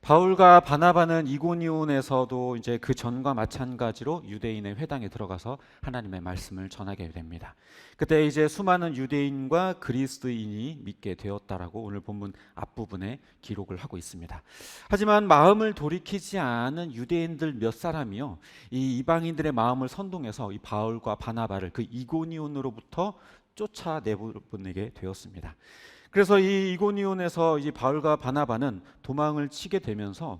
바울과 바나바는 이고니온에서도 이제 그 전과 마찬가지로 유대인의 회당에 들어가서 하나님의 말씀을 전하게 됩니다. 그때 이제 수많은 유대인과 그리스도인이 믿게 되었다라고 오늘 본문 앞부분에 기록을 하고 있습니다. 하지만 마음을 돌이키지 않은 유대인들 몇 사람이요, 이 이방인들의 마음을 선동해서 이 바울과 바나바를 그 이고니온으로부터 쫓아내보내게 되었습니다. 그래서 이 이고니온에서 이 바울과 바나바는 도망을 치게 되면서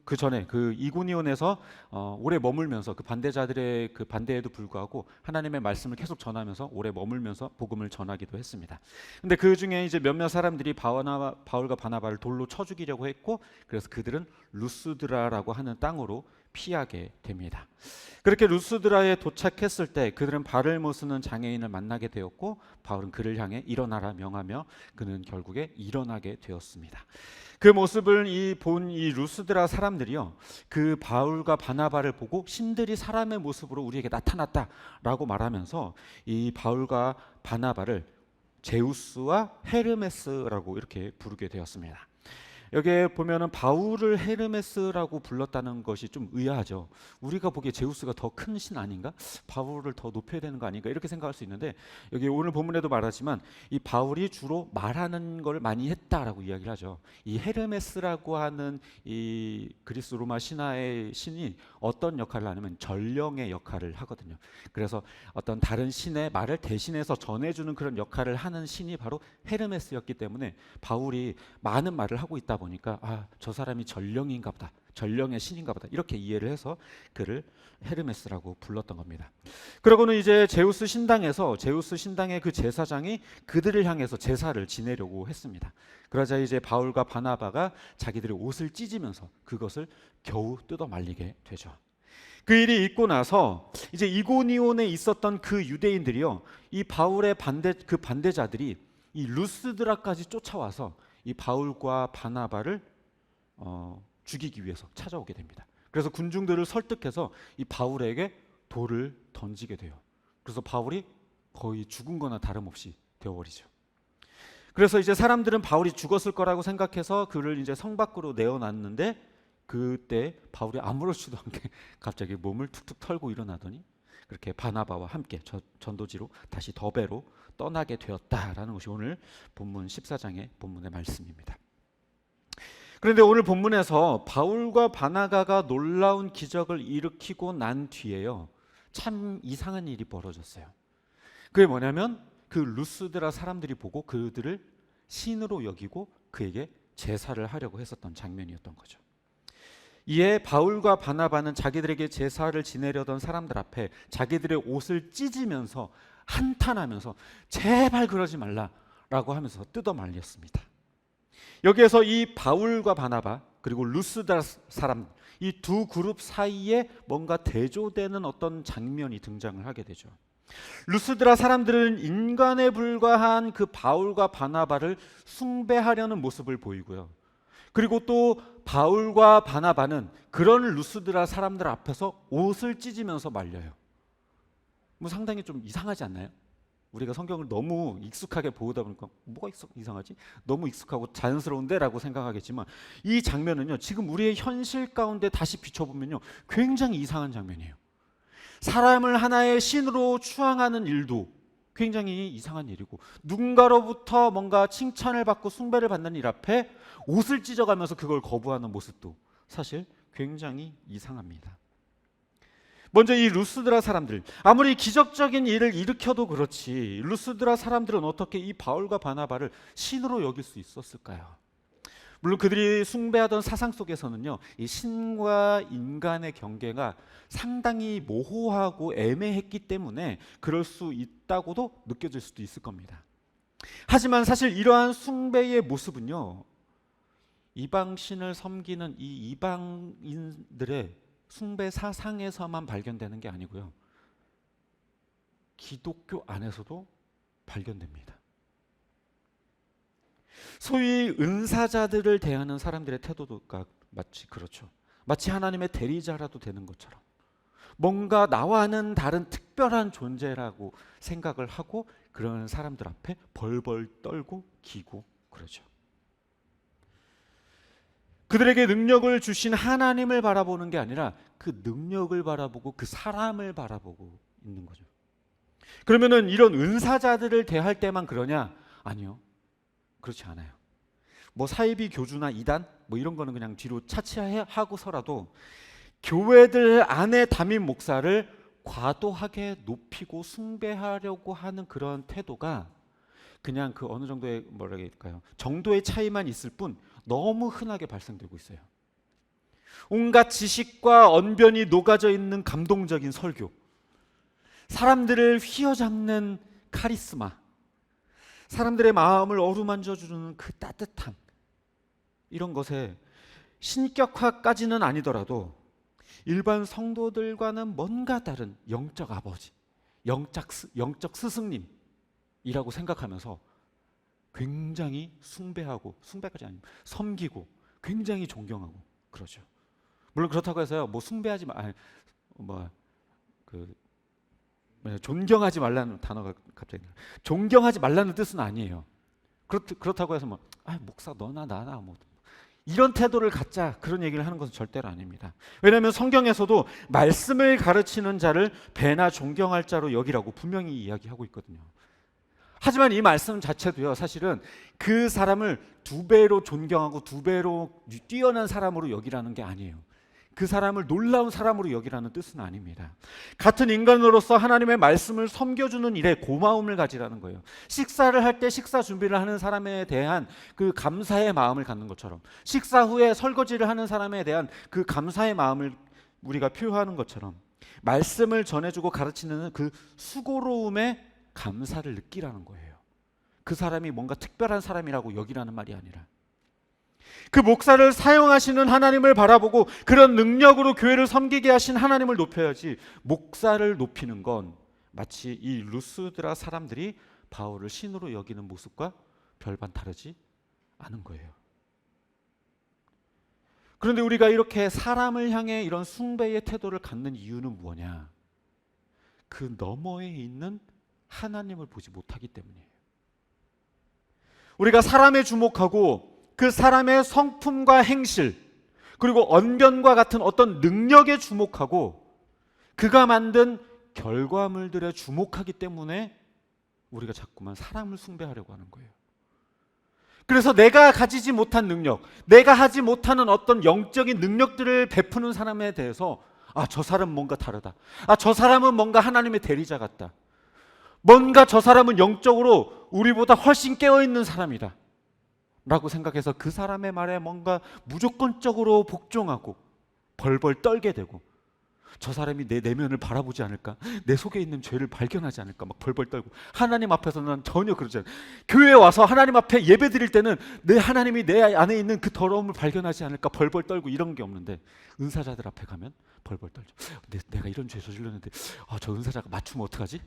그 전에 그 이고니온에서 오래 머물면서 그 반대자들의 그 반대에도 불구하고 하나님의 말씀을 계속 전하면서 오래 머물면서 복음을 전하기도 했습니다. 근데 그 중에 이제 몇몇 사람들이 바울과 바나바를 돌로 쳐 죽이려고 했고, 그래서 그들은 루스드라라고 하는 땅으로 피하게 됩니다. 그렇게 루스드라에 도착했을 때 그들은 발을 못 쓰는 장애인을 만나게 되었고, 바울은 그를 향해 일어나라 명하며 그는 결국에 일어나게 되었습니다. 그 모습을 본 이 루스드라 사람들이요, 그 바울과 바나바를 보고 신들이 사람의 모습으로 우리에게 나타났다라고 말하면서 이 바울과 바나바를 제우스와 헤르메스라고 이렇게 부르게 되었습니다. 여기에 보면은 바울을 헤르메스라고 불렀다는 것이 좀 의아하죠. 우리가 보기에 제우스가 더 큰 신 아닌가? 바울을 더 높여야 되는 거 아닌가? 이렇게 생각할 수 있는데, 여기 오늘 본문에도 말하지만 이 바울이 주로 말하는 걸 많이 했다라고 이야기를 하죠. 이 헤르메스라고 하는 이 그리스 로마 신화의 신이 어떤 역할을 하냐면 전령의 역할을 하거든요. 그래서 어떤 다른 신의 말을 대신해서 전해주는 그런 역할을 하는 신이 바로 헤르메스였기 때문에 바울이 많은 말을 하고 있다 보니까 저 사람이 전령인가 보다, 전령의 신인가 보다, 이렇게 이해를 해서 그를 헤르메스라고 불렀던 겁니다. 그러고는 이제 제우스 신당의 그 제사장이 그들을 향해서 제사를 지내려고 했습니다. 그러자 이제 바울과 바나바가 자기들의 옷을 찢으면서 그것을 겨우 뜯어 말리게 되죠. 그 일이 있고 나서 이제 이고니온에 있었던 그 유대인들이요, 이 바울의 반대자들이 이 루스드라까지 쫓아와서 이 바울과 바나바를 죽이기 위해서 찾아오게 됩니다. 그래서 군중들을 설득해서 이 바울에게 돌을 던지게 돼요. 그래서 바울이 거의 죽은 거나 다름없이 되어버리죠. 그래서 이제 사람들은 바울이 죽었을 거라고 생각해서 그를 이제 성 밖으로 내어놨는데, 그때 바울이 아무렇지도 않게 갑자기 몸을 툭툭 털고 일어나더니 그렇게 바나바와 함께 전도지로 다시 더베로 떠나게 되었다라는 것이 오늘 본문 14장의 본문의 말씀입니다. 그런데 오늘 본문에서 바울과 바나바가 놀라운 기적을 일으키고 난 뒤에요, 참 이상한 일이 벌어졌어요. 그게 뭐냐면 그 루스드라 사람들이 보고 그들을 신으로 여기고 그에게 제사를 하려고 했었던 장면이었던 거죠. 이에 바울과 바나바는 자기들에게 제사를 지내려던 사람들 앞에 자기들의 옷을 찢으면서 한탄하면서 제발 그러지 말라라고 하면서 뜯어 말렸습니다. 여기에서 이 바울과 바나바 그리고 루스드라 사람, 이 두 그룹 사이에 뭔가 대조되는 어떤 장면이 등장을 하게 되죠. 루스드라 사람들은 인간에 불과한 그 바울과 바나바를 숭배하려는 모습을 보이고요, 그리고 또 바울과 바나바는 그런 루스드라 사람들 앞에서 옷을 찢으면서 말려요. 뭐 상당히 좀 이상하지 않나요? 우리가 성경을 너무 익숙하게 보다 보니까 뭐가 이상하지? 너무 익숙하고 자연스러운데 라고 생각하겠지만, 이 장면은요, 지금 우리의 현실 가운데 다시 비춰보면요, 굉장히 이상한 장면이에요. 사람을 하나의 신으로 추앙하는 일도 굉장히 이상한 일이고, 누군가로부터 뭔가 칭찬을 받고 숭배를 받는 일 앞에 옷을 찢어가면서 그걸 거부하는 모습도 사실 굉장히 이상합니다. 먼저 이 루스드라 사람들, 아무리 기적적인 일을 일으켜도 그렇지 루스드라 사람들은 어떻게 이 바울과 바나바를 신으로 여길 수 있었을까요? 물론 그들이 숭배하던 사상 속에서는요, 이 신과 인간의 경계가 상당히 모호하고 애매했기 때문에 그럴 수 있다고도 느껴질 수도 있을 겁니다. 하지만 사실 이러한 숭배의 모습은요, 이방신을 섬기는 이 이방인들의 숭배 사상에서만 발견되는 게 아니고요, 기독교 안에서도 발견됩니다. 소위 은사자들을 대하는 사람들의 태도가 마치 그렇죠. 마치 하나님의 대리자라도 되는 것처럼 뭔가 나와는 다른 특별한 존재라고 생각을 하고 그런 사람들 앞에 벌벌 떨고 기고 그러죠. 그들에게 능력을 주신 하나님을 바라보는 게 아니라 그 능력을 바라보고 그 사람을 바라보고 있는 거죠. 그러면은 이런 은사자들을 대할 때만 그러냐? 아니요. 그렇지 않아요. 뭐 사이비 교주나 이단 뭐 이런 거는 그냥 뒤로 차치하고서라도 교회들 안에 담임 목사를 과도하게 높이고 숭배하려고 하는 그런 태도가 그냥 그 어느 정도의 뭐라 할까요? 정도의 차이만 있을 뿐 너무 흔하게 발생되고 있어요. 온갖 지식과 언변이 녹아져 있는 감동적인 설교, 사람들을 휘어잡는 카리스마, 사람들의 마음을 어루만져 주는 그 따뜻함, 이런 것에 신격화까지는 아니더라도 일반 성도들과는 뭔가 다른 영적 아버지, 영적 스승님이라고 생각하면서 굉장히 숭배하고, 숭배까지 아니고 섬기고 굉장히 존경하고 그러죠. 물론 그렇다고 해서요, 뭐 숭배하지 존경하지 말라는 단어가 갑자기 존경하지 말라는 뜻은 아니에요. 그렇다고 해서 목사 너나 나나 뭐 이런 태도를 갖자 그런 얘기를 하는 것은 절대로 아닙니다. 왜냐하면 성경에서도 말씀을 가르치는 자를 배나 존경할 자로 여기라고 분명히 이야기하고 있거든요. 하지만 이 말씀 자체도요, 사실은 그 사람을 두 배로 존경하고 두 배로 뛰어난 사람으로 여기라는 게 아니에요. 그 사람을 놀라운 사람으로 여기라는 뜻은 아닙니다. 같은 인간으로서 하나님의 말씀을 섬겨주는 일에 고마움을 가지라는 거예요. 식사를 할 때 식사 준비를 하는 사람에 대한 그 감사의 마음을 갖는 것처럼, 식사 후에 설거지를 하는 사람에 대한 그 감사의 마음을 우리가 표현하는 것처럼, 말씀을 전해주고 가르치는 그 수고로움에 감사를 느끼라는 거예요. 그 사람이 뭔가 특별한 사람이라고 여기라는 말이 아니라, 그 목사를 사용하시는 하나님을 바라보고 그런 능력으로 교회를 섬기게 하신 하나님을 높여야지, 목사를 높이는 건 마치 이 루스드라 사람들이 바울을 신으로 여기는 모습과 별반 다르지 않은 거예요. 그런데 우리가 이렇게 사람을 향해 이런 숭배의 태도를 갖는 이유는 뭐냐? 그 너머에 있는 하나님을 보지 못하기 때문이에요. 우리가 사람에 주목하고 그 사람의 성품과 행실, 그리고 언변과 같은 어떤 능력에 주목하고 그가 만든 결과물들에 주목하기 때문에 우리가 자꾸만 사람을 숭배하려고 하는 거예요. 그래서 내가 가지지 못한 능력, 내가 하지 못하는 어떤 영적인 능력들을 베푸는 사람에 대해서 저 사람은 뭔가 다르다, 저 사람은 뭔가 하나님의 대리자 같다, 뭔가 저 사람은 영적으로 우리보다 훨씬 깨어있는 사람이다 라고 생각해서 그 사람의 말에 뭔가 무조건적으로 복종하고 벌벌 떨게 되고, 저 사람이 내 내면을 바라보지 않을까, 내 속에 있는 죄를 발견하지 않을까 막 벌벌 떨고, 하나님 앞에서는 전혀 그러지 않아요. 교회에 와서 하나님 앞에 예배 드릴 때는 내 하나님이 내 안에 있는 그 더러움을 발견하지 않을까 벌벌 떨고 이런 게 없는데, 은사자들 앞에 가면 벌벌 떨죠. 내가 이런 죄 저질렀는데 저 은사자가 맞추면 어떡하지?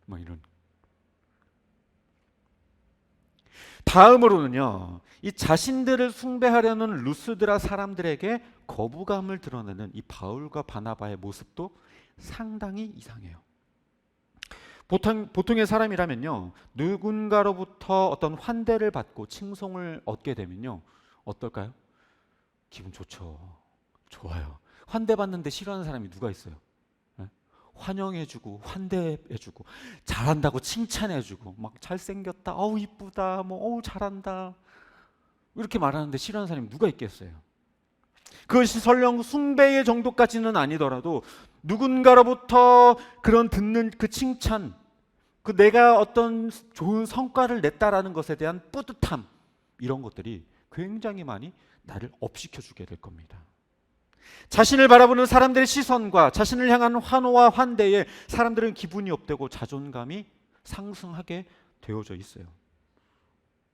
막 이런. 다음으로는요, 이 자신들을 숭배하려는 루스드라 사람들에게 거부감을 드러내는 이 바울과 바나바의 모습도 상당히 이상해요. 보통의 사람이라면요, 누군가로부터 어떤 환대를 받고 칭송을 얻게 되면요, 어떨까요? 기분 좋죠. 좋아요. 환대받는데 싫어하는 사람이 누가 있어요? 환영해주고 환대해주고 잘한다고 칭찬해주고 막 잘생겼다, 어우 이쁘다, 뭐 어우 잘한다 이렇게 말하는데 싫어하는 사람이 누가 있겠어요? 그것이 설령 숭배의 정도까지는 아니더라도 누군가로부터 그런 듣는 그 칭찬, 그 내가 어떤 좋은 성과를 냈다라는 것에 대한 뿌듯함, 이런 것들이 굉장히 많이 나를 업시켜주게 될 겁니다. 자신을 바라보는 사람들의 시선과 자신을 향한 환호와 환대에 사람들은 기분이 업되고 자존감이 상승하게 되어져 있어요.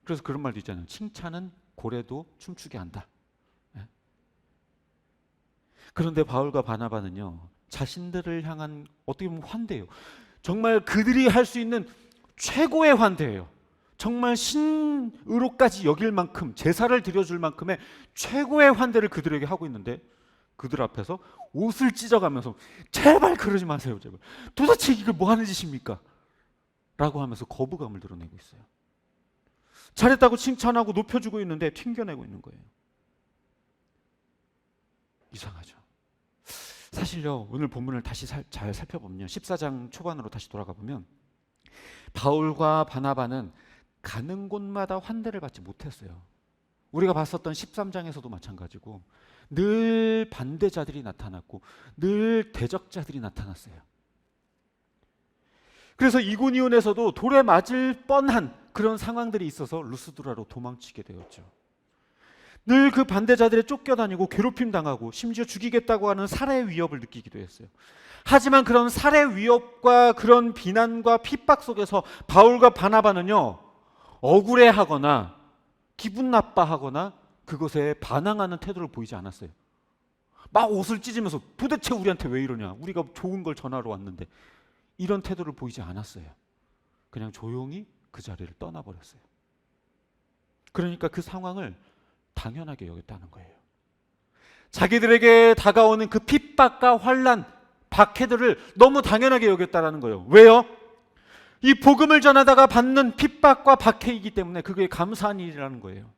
그래서 그런 말도 있잖아요. 칭찬은 고래도 춤추게 한다. 그런데 바울과 바나바는요, 자신들을 향한 어떻게 보면 환대예요. 정말 그들이 할 수 있는 최고의 환대예요. 정말 신으로까지 여길 만큼, 제사를 드려줄 만큼의 최고의 환대를 그들에게 하고 있는데, 그들 앞에서 옷을 찢어가면서 제발 그러지 마세요, 제발. 도대체 이걸 뭐 하는 짓입니까? 라고 하면서 거부감을 드러내고 있어요. 잘했다고 칭찬하고 높여주고 있는데 튕겨내고 있는 거예요. 이상하죠. 사실요, 오늘 본문을 다시 잘 살펴보면요, 14장 초반으로 다시 돌아가 보면 바울과 바나바는 가는 곳마다 환대를 받지 못했어요. 우리가 봤었던 13장에서도 마찬가지고 늘 반대자들이 나타났고 늘 대적자들이 나타났어요. 그래서 이고니온에서도 돌에 맞을 뻔한 그런 상황들이 있어서 루스드라로 도망치게 되었죠. 늘 그 반대자들에 쫓겨다니고 괴롭힘 당하고 심지어 죽이겠다고 하는 살해 위협을 느끼기도 했어요. 하지만 그런 살해 위협과 그런 비난과 핍박 속에서 바울과 바나바는요, 억울해하거나 기분 나빠하거나 그것에 반항하는 태도를 보이지 않았어요. 막 옷을 찢으면서 도대체 우리한테 왜 이러냐, 우리가 좋은 걸 전하러 왔는데, 이런 태도를 보이지 않았어요. 그냥 조용히 그 자리를 떠나버렸어요. 그러니까 그 상황을 당연하게 여겼다는 거예요. 자기들에게 다가오는 그 핍박과 환난, 박해들을 너무 당연하게 여겼다는 거예요. 왜요? 이 복음을 전하다가 받는 핍박과 박해이기 때문에 그게 감사한 일이라는 거예요.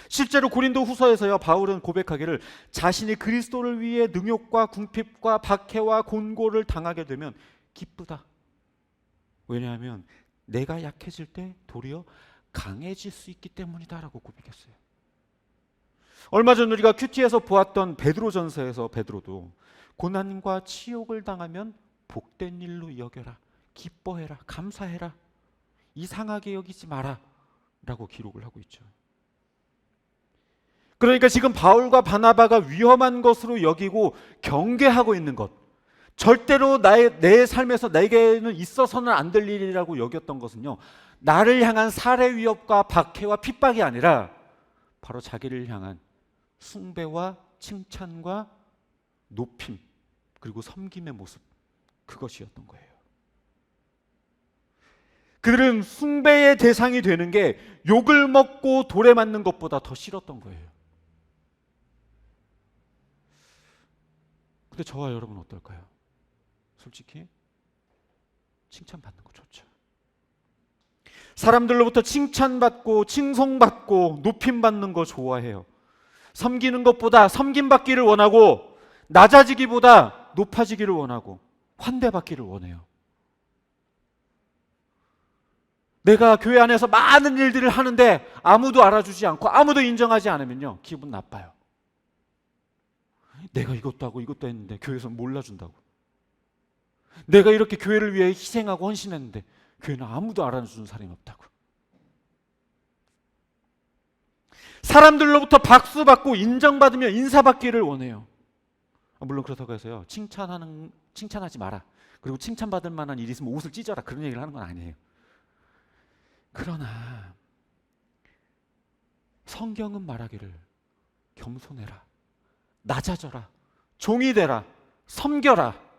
실제로 고린도 후서에서요, 바울은 고백하기를 자신이 그리스도를 위해 능욕과 궁핍과 박해와 곤고를 당하게 되면 기쁘다. 왜냐하면 내가 약해질 때 도리어 강해질 수 있기 때문이다라고 고백했어요. 얼마 전 우리가 큐티에서 보았던 베드로전서에서 베드로도 고난과 치욕을 당하면 복된 일로 여겨라, 기뻐해라, 감사해라, 이상하게 여기지 마라 라고 기록을 하고 있죠. 그러니까 지금 바울과 바나바가 위험한 것으로 여기고 경계하고 있는 것, 절대로 내 삶에서 내게는 있어서는 안 될 일이라고 여겼던 것은요, 나를 향한 살해 위협과 박해와 핍박이 아니라 바로 자기를 향한 숭배와 칭찬과 높임, 그리고 섬김의 모습, 그것이었던 거예요. 그들은 숭배의 대상이 되는 게 욕을 먹고 돌에 맞는 것보다 더 싫었던 거예요. 근데 저와 여러분은 어떨까요? 솔직히 칭찬받는 거 좋죠. 사람들로부터 칭찬받고 칭송받고 높임받는 거 좋아해요. 섬기는 것보다 섬김받기를 원하고, 낮아지기보다 높아지기를 원하고, 환대받기를 원해요. 내가 교회 안에서 많은 일들을 하는데 아무도 알아주지 않고 아무도 인정하지 않으면요, 기분 나빠요. 내가 이것도 하고 이것도 했는데 교회에서 몰라준다고. 내가 이렇게 교회를 위해 희생하고 헌신했는데 교회는 아무도 알아주는 사람이 없다고. 사람들로부터 박수받고 인정받으며 인사받기를 원해요. 물론 그렇다고 해서요, 칭찬하지 마라, 그리고 칭찬받을 만한 일이 있으면 옷을 찢어라, 그런 얘기를 하는 건 아니에요. 그러나 성경은 말하기를 겸손해라, 낮아져라, 종이 되라, 섬겨라,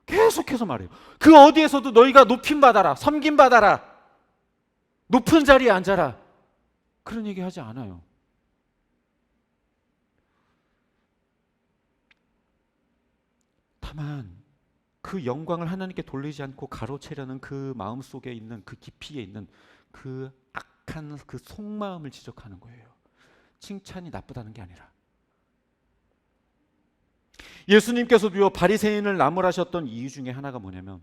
계속해서 말해요. 그 어디에서도 너희가 높임받아라, 섬김받아라, 높은 자리에 앉아라, 그런 얘기 하지 않아요. 다만 그 영광을 하나님께 돌리지 않고 가로채려는 그 마음속에 있는 그 깊이에 있는 그 악한 그 속마음을 지적하는 거예요. 칭찬이 나쁘다는 게 아니라. 예수님께서도요, 바리새인을 나무라셨던 이유 중에 하나가 뭐냐면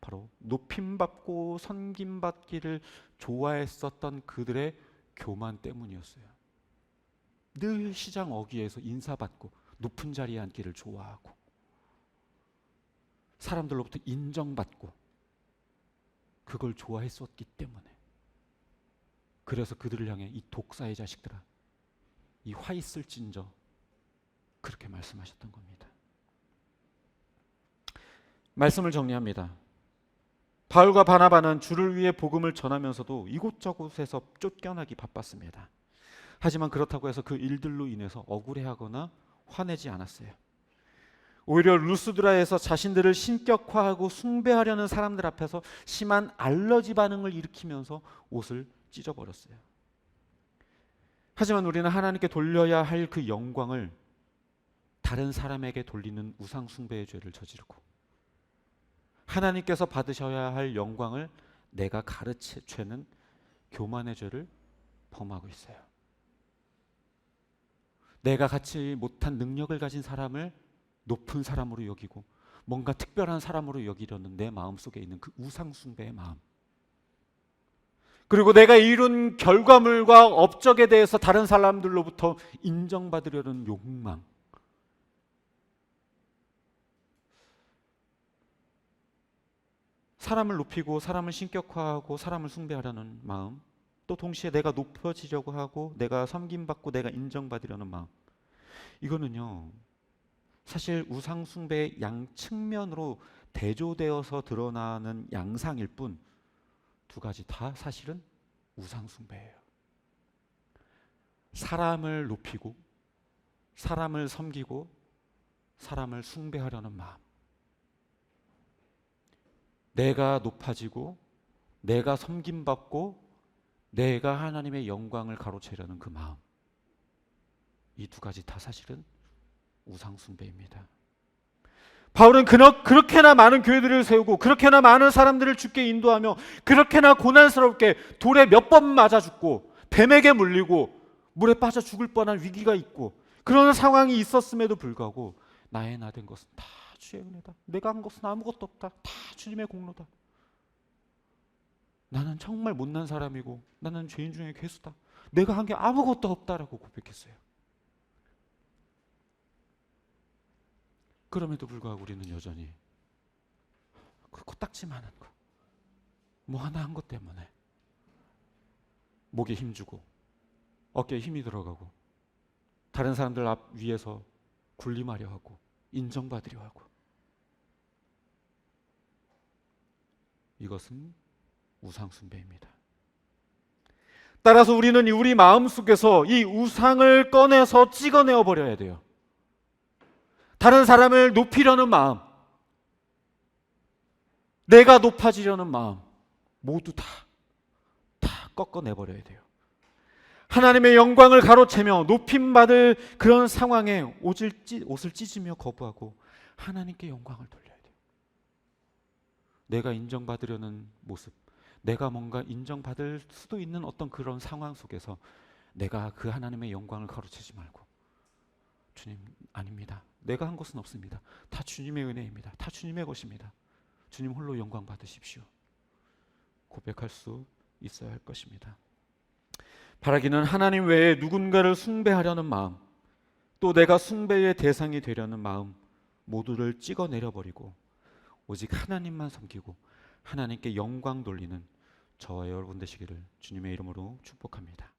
바로 높임받고 섬김받기를 좋아했었던 그들의 교만 때문이었어요. 늘 시장 어귀에서 인사받고 높은 자리에 앉기를 좋아하고 사람들로부터 인정받고 그걸 좋아했었기 때문에, 그래서 그들을 향해 이 독사의 자식들아, 이 화 있을진저, 그렇게 말씀하셨던 겁니다. 말씀을 정리합니다. 바울과 바나바는 주를 위해 복음을 전하면서도 이곳저곳에서 쫓겨나기 바빴습니다. 하지만 그렇다고 해서 그 일들로 인해서 억울해하거나 화내지 않았어요. 오히려 루스드라에서 자신들을 신격화하고 숭배하려는 사람들 앞에서 심한 알러지 반응을 일으키면서 옷을 찢어버렸어요. 하지만 우리는 하나님께 돌려야 할 그 영광을 다른 사람에게 돌리는 우상 숭배의 죄를 저지르고, 하나님께서 받으셔야 할 영광을 내가 가르치는 교만의 죄를 범하고 있어요. 내가 갖지 못한 능력을 가진 사람을 높은 사람으로 여기고 뭔가 특별한 사람으로 여기려는 내 마음속에 있는 그 우상 숭배의 마음, 그리고 내가 이룬 결과물과 업적에 대해서 다른 사람들로부터 인정받으려는 욕망, 사람을 높이고 사람을 신격화하고 사람을 숭배하려는 마음, 또 동시에 내가 높아지려고 하고 내가 섬김받고 내가 인정받으려는 마음, 이거는요 사실 우상 숭배의 양측면으로 대조되어서 드러나는 양상일 뿐 두 가지 다 사실은 우상 숭배예요. 사람을 높이고 사람을 섬기고 사람을 숭배하려는 마음, 내가 높아지고 내가 섬김받고 내가 하나님의 영광을 가로채려는 그 마음, 이 두 가지 다 사실은 우상 숭배입니다. 바울은 그렇게나 많은 교회들을 세우고 그렇게나 많은 사람들을 주께 인도하며 그렇게나 고난스럽게 돌에 몇 번 맞아 죽고 뱀에게 물리고 물에 빠져 죽을 뻔한 위기가 있고 그런 상황이 있었음에도 불구하고 나의 나 된 것은 다 주의 은혜다. 내가 한 것은 아무것도 없다. 다 주님의 공로다. 나는 정말 못난 사람이고 나는 죄인 중에 괴수다. 내가 한 게 아무것도 없다라고 고백했어요. 그럼에도 불구하고 우리는 여전히 그 코딱지만한 거, 뭐 하나 한 것 때문에 목에 힘주고 어깨에 힘이 들어가고 다른 사람들 앞 위에서 군림하려 하고 인정받으려 하고, 이것은 우상 숭배입니다. 따라서 우리는 우리 마음속에서 이 우상을 꺼내서 찍어내어 버려야 돼요. 다른 사람을 높이려는 마음, 내가 높아지려는 마음 모두 다 꺾어내버려야 돼요. 하나님의 영광을 가로채며 높임받을 그런 상황에 옷을 찢으며 거부하고 하나님께 영광을 돌려야 돼요. 내가 인정받으려는 모습, 내가 뭔가 인정받을 수도 있는 어떤 그런 상황 속에서 내가 그 하나님의 영광을 가로채지 말고, 주님 아닙니다. 내가 한 것은 없습니다. 다 주님의 은혜입니다. 다 주님의 것입니다. 주님 홀로 영광 받으십시오. 고백할 수 있어야 할 것입니다. 바라기는 하나님 외에 누군가를 숭배하려는 마음, 또 내가 숭배의 대상이 되려는 마음 모두를 찍어내려버리고 오직 하나님만 섬기고 하나님께 영광 돌리는 저와 여러분 되시기를 주님의 이름으로 축복합니다.